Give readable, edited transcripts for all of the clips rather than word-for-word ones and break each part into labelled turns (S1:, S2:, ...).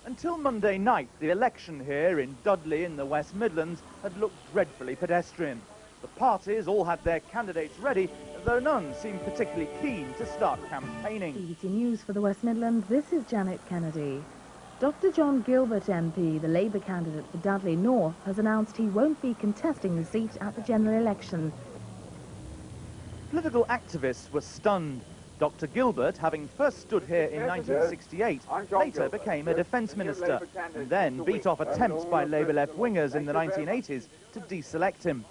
S1: Until Monday night, the election here in Dudley in the West Midlands had looked dreadfully pedestrian. The parties all had their candidates ready, though none seemed particularly keen to start campaigning.
S2: BBC News for the West Midlands, this is Janet Kennedy. Dr John Gilbert MP, the Labour candidate for Dudley North, has announced he won't be contesting the seat at the general election.
S1: Political activists were stunned. Dr Gilbert, having first stood here in 1968, later became a defence minister and then beat off attempts by Labour left-wingers in the 1980s to deselect him.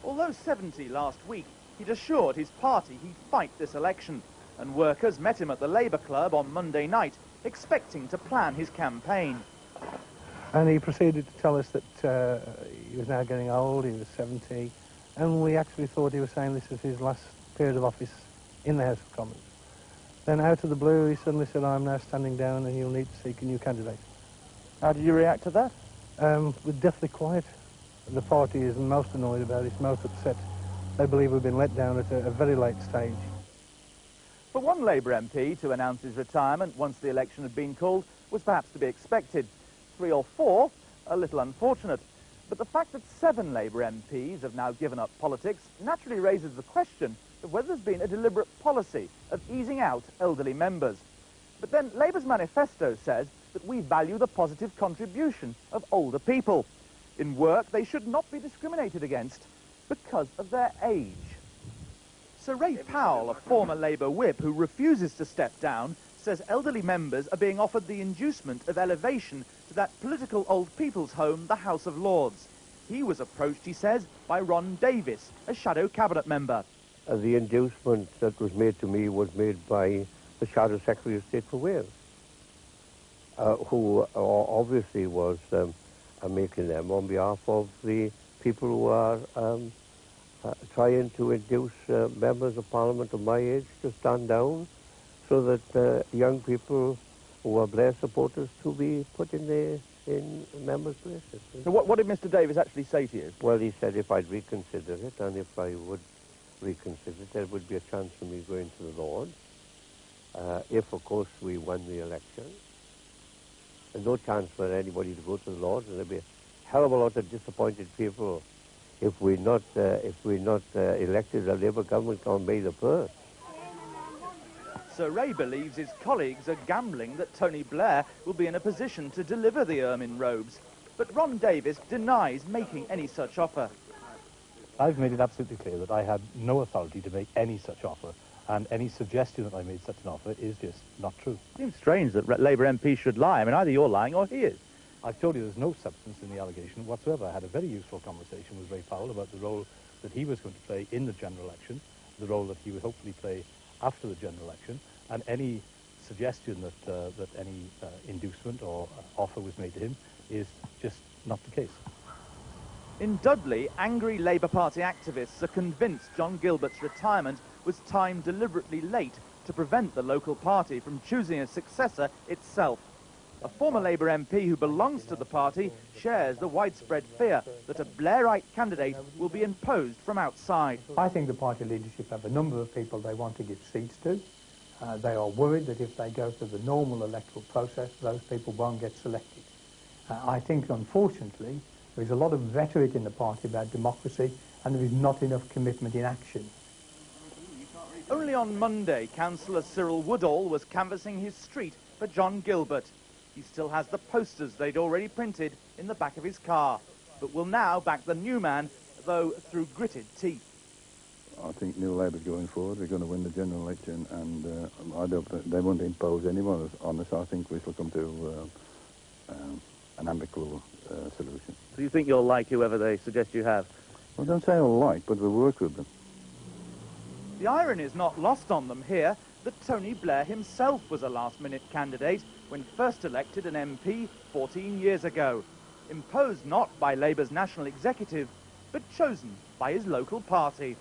S1: Although 70 last week, he'd assured his party he'd fight this election, and workers met him at the Labour Club on Monday night, expecting to plan his campaign.
S3: And he proceeded to tell us that he was now getting old, he was 70, and we actually thought he was saying this was his last period of office in the House of Commons. Then out of the blue, he suddenly said, I'm now standing down and you'll need to seek a new candidate.
S1: How did you react to that?
S3: We're deathly quiet. The party is most annoyed about it, most upset. They believe we've been let down at a very late stage.
S1: For one Labour MP to announce his retirement once the election had been called was perhaps to be expected. 3 or 4, a little unfortunate. But the fact that 7 Labour MPs have now given up politics naturally raises the question of whether there's been a deliberate policy of easing out elderly members. But then Labour's manifesto says that we value the positive contribution of older people. In work, they should not be discriminated against because of their age. Sir Ray Powell, a former Labour whip who refuses to step down, says elderly members are being offered the inducement of elevation to that political old people's home, the House of Lords. He was approached, he says, by Ron Davies, a shadow cabinet member.
S4: The inducement that was made to me was made by the Shadow Secretary of State for Wales, who obviously was making them on behalf of the people who are trying to induce members of Parliament of my age to stand down so that young people who are Blair supporters to be put in members' places.
S1: So what did Mr Davies actually say to you?
S4: Well, he said if I'd reconsider it, and if I would reconsider it, there would be a chance for me going to the Lords. If, of course, we won the election. There's no chance for anybody to go to the Lords, and there'll be a hell of a lot of disappointed people if we're not elected a Labour government on May the 1st.
S1: Sir Ray believes his colleagues are gambling that Tony Blair will be in a position to deliver the ermine robes. But Ron Davies denies making any such offer.
S5: I've made it absolutely clear that I had no authority to make any such offer, and any suggestion that I made such an offer is just not true.
S1: It seems strange that Labour MPs should lie. I mean, either you're lying or he is.
S5: I've told you there's no substance in the allegation whatsoever. I had a very useful conversation with Ray Powell about the role that he was going to play in the general election, the role that he would hopefully play after the general election, and any suggestion that any inducement or offer was made to him is just not the case.
S1: In Dudley, angry Labour Party activists are convinced John Gilbert's retirement was timed deliberately late to prevent the local party from choosing a successor itself. A former Labour MP who belongs to the party shares the widespread fear that a Blairite candidate will be imposed from outside.
S6: I think the party leadership have a number of people they want to give seats to. They are worried that if they go through the normal electoral process, those people won't get selected. I think, unfortunately, there is a lot of rhetoric in the party about democracy, and there is not enough commitment in action.
S1: Only on Monday, Councillor Cyril Woodall was canvassing his street for John Gilbert. He still has the posters they'd already printed in the back of his car, but will now back the new man, though through gritted teeth.
S7: I think New Labour going forward, we're going to win the general election, and I don't think they won't impose anyone on us. I think we shall come to an amicable solution.
S1: So you think you'll like whoever they suggest you have?
S7: Well, don't say I'll like, but we'll work with them.
S1: The irony is not lost on them here that Tony Blair himself was a last-minute candidate when first elected an MP 14 years ago, imposed not by Labour's national executive, but chosen by his local party.